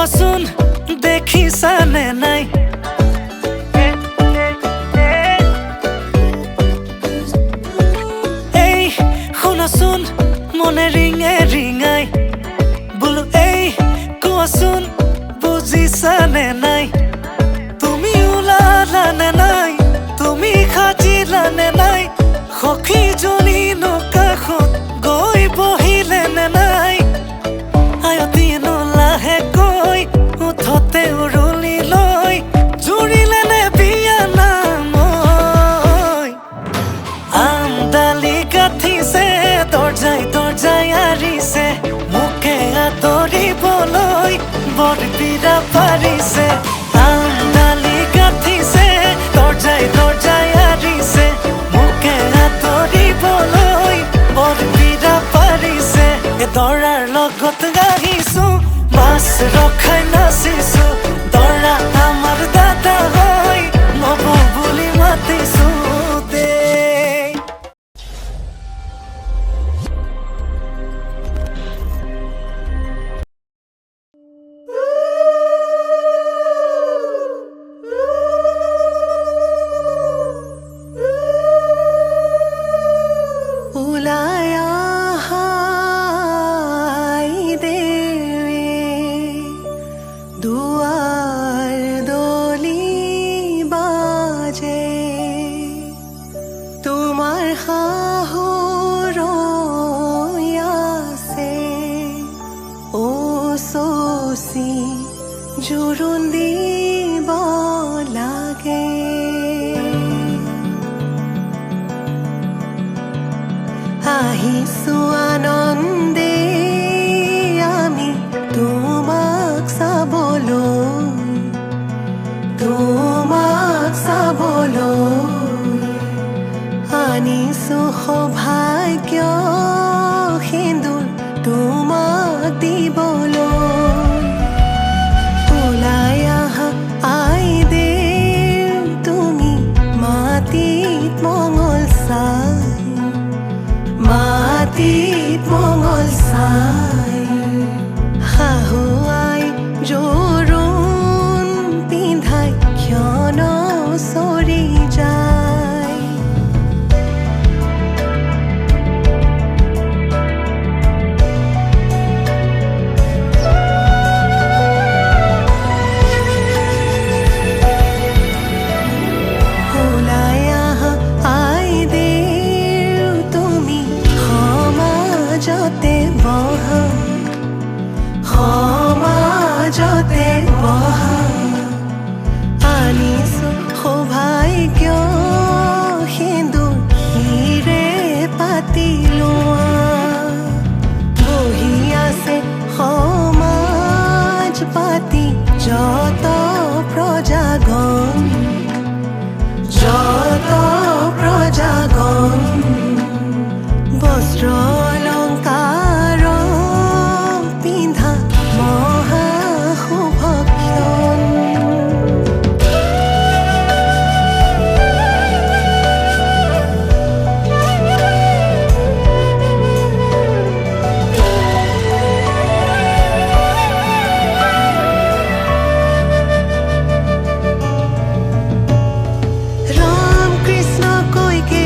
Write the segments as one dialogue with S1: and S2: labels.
S1: কোৱাচোন দেখিছানে নাই এই শুনাচোন মনে ৰিঙে ৰিঙাই বোলো এই কোৱাচোন বুজিছানে নাই তুমি ওলালানে নাই তুমি সাজিলানে নাই সখীজনী কাষত গৈ বহিলেনে নাই আয়তীনো লাহেকৈ উঠতে উৰুলি লৈ জুৰিলেনে বিয়া নাম আমডালি গাঁঠিছে দৰ্জাই দৰ্জাই আৰিছে মোকে আদৰিবলৈ বৰবিৰা পাৰিছে আমডালি গাঁঠিছে দৰ্জাই দৰ্জাই আৰিছে মোকে আদৰিবলৈ বৰবিৰা পাৰিছে দৰাৰ লগত গাইছো মাছ ৰখাই নাচিছো দৰা আমাৰ দাদা হয় নব বুলি মাতিছো জোৰোণ দিব লাগে আহিছো আনন্দে আমি তোমাক চাবলৈ আনিছো সৌভাগ্য সিন্দুৰ তোমাক দিবলৈ মাটিত মঙল চাই শাহুৱাই জোৰোণ পিন্ধাই ক্ষণ চৰি যায় সমাজতে বহা আনিছো সৌভাগ্য সিন্দুৰ হিৰে পাতি লোৱা বহি আছে সমাজ পাতি যত প্ৰজাগণ বস্ত্ৰ অলংকাৰ পিন্ধা মহা শুভক্ষণ ৰাম কৃষ্ণ কৈকে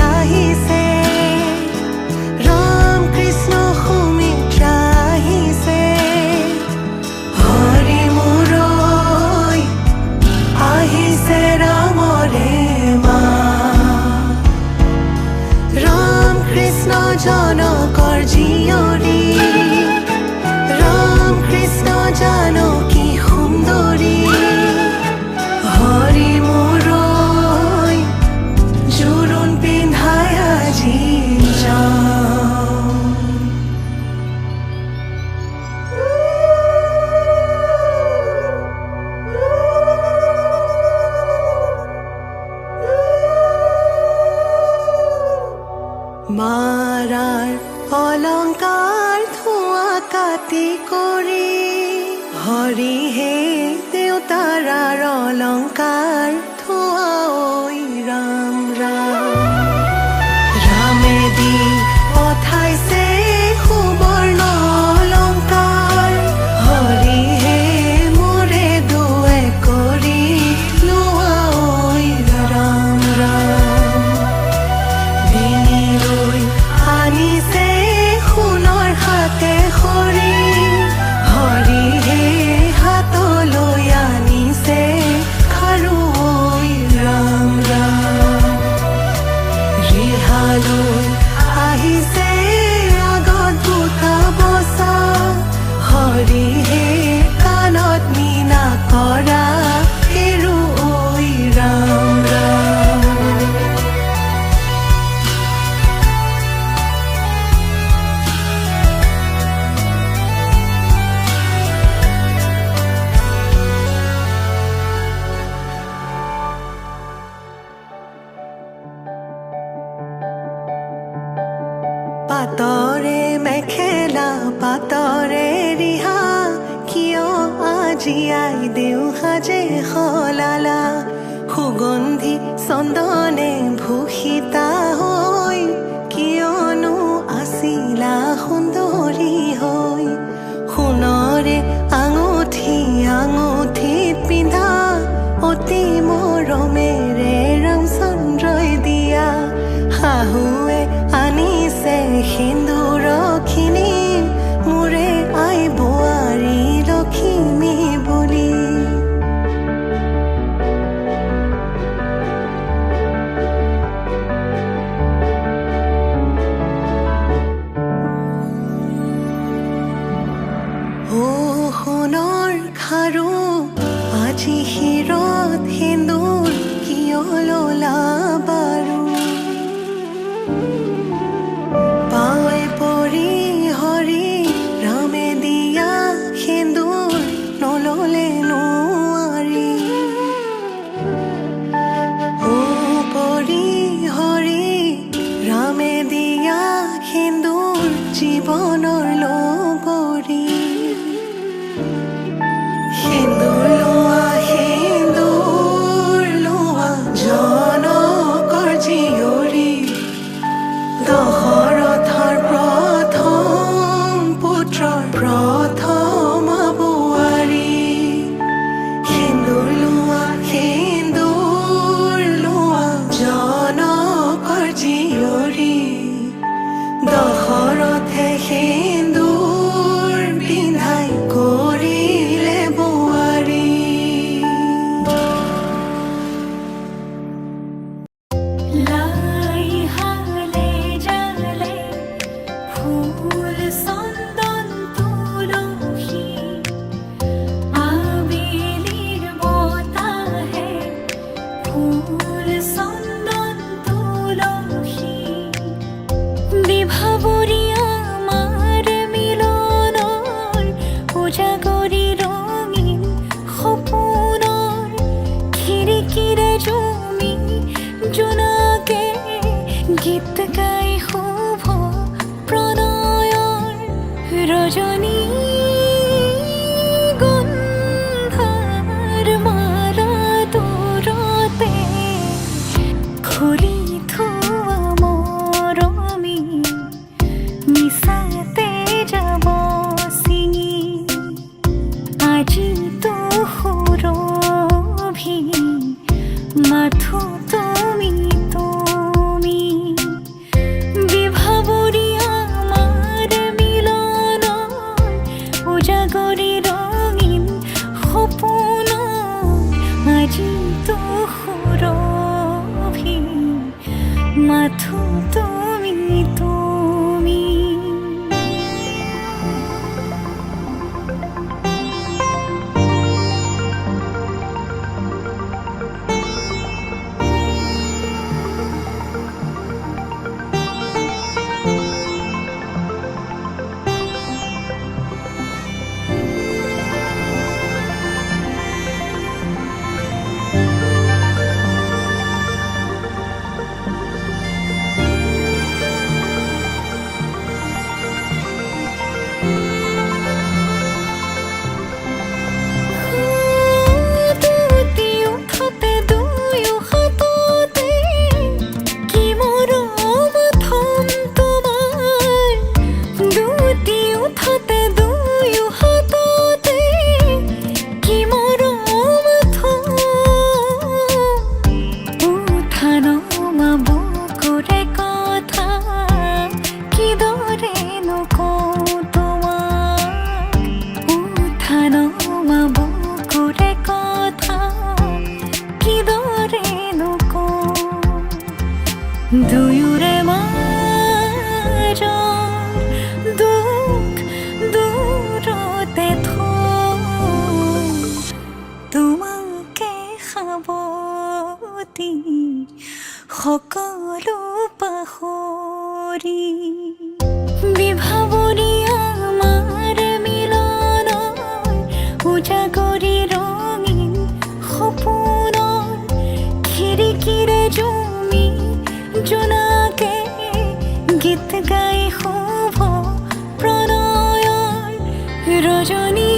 S1: আহিছে জনকৰ জীয়ৰী ৰাম কৃষ্ণ জানকী সুন্দৰী হৰি মোৰৈ জোৰোণ পিন্ধাই আজি মাৰাৰ অলংকাৰ ধোঁৱা কাটি কৰি হৰিহে দেউতাৰাৰ অলংকাৰ ধোঁৱা ঐ ৰাম ৰাম ৰামে দি পঠাইছে সুবৰ্ণ অলংকাৰ হৰিহে জীয়াই দেও সাজে সলালা সুগন্ধি চন্দনে ভূষিতা হৈ কিয়নো আছিলা সুন্দৰী হৈ সোণৰে আঙুঠি আঙুঠিত পিন্ধা অতি মৰমেৰে ৰামচন্দ্ৰই দিয়া শাহুৱে আনিছে সিন্দুৰখিনি মোৰে আই বোৱাৰী লখিমী বুলি সোণৰ খাৰু আজি শিৰত সেন্দুৰ কিয় ললা বাৰু পাৱে পৰি হৰি ৰামে দিয়া সেন্দুৰ নললে নোৱাৰি পৰি হৰি ৰামে দিয়া সেন্দুৰ জীৱনৰ লগৰী সেন্দুৰ লোৱা জনকৰ জীয়ৰী দশৰথৰ প্ৰথম পুত্ৰৰ প্ৰথম বোৱাৰী সেন্দুৰ লোৱা জনকৰ জীয়ৰী দশৰথে সেন্দুৰ পিন্ধাই কৰিলে বোৱাৰী
S2: লাই হালে জালে ফুল চন্দন তুলসী আবেলিৰ বতাহে ফুল চন্দন তুলসী বিভাবৰী আমাৰ মিলনৰ উজাগৰি ৰঙীন সপোনৰ খিৰিকীৰে জুমি জোনাকে গীত গাই শুভ প্ৰণয়ৰ ৰজনী গন্ধাৰ মালা দূৰতে খুলি থোৱা মৰমী মিছাতে যাব ছিঙি আজি তো সুৰভি মাথো তুমি বিভাবৰী আমাৰ মিলনৰ উজাগৰি ৰঙীন সপোন আজি তো সুৰভি মাথো তুমি দুয়োৰে মাজৰ দুখ দূৰতে থৈ তোমাকে সাৱতি সকলো পাহৰি বিভাবৰী আমাৰ মিলনৰ উজাগৰি ৰঙীন সপোনৰ খিৰিকীৰে জুমি জোনাকে গীত গাই শুভ প্ৰণয়ৰ ৰজনী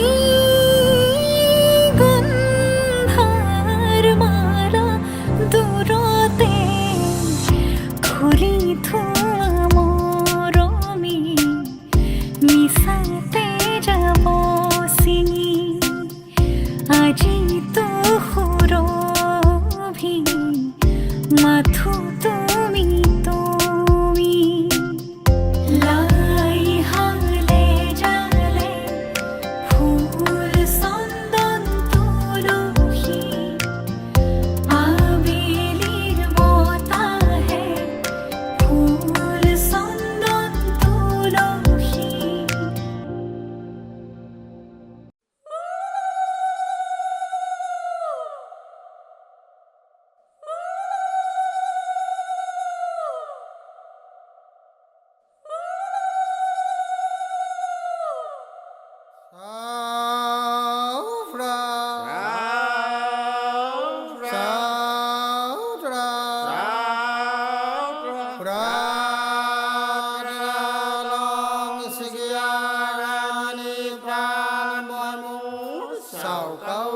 S3: কাউ কাউ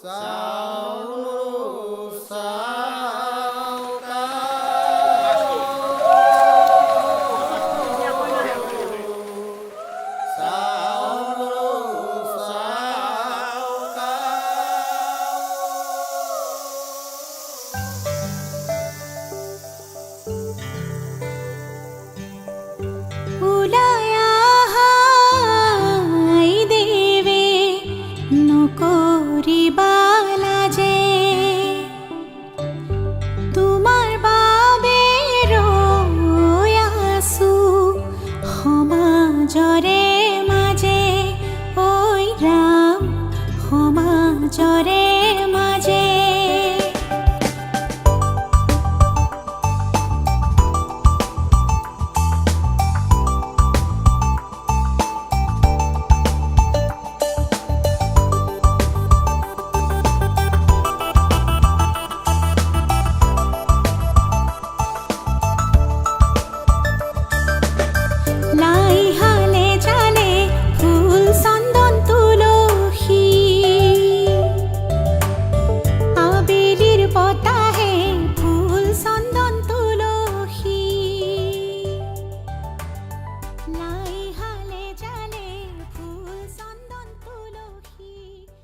S3: সা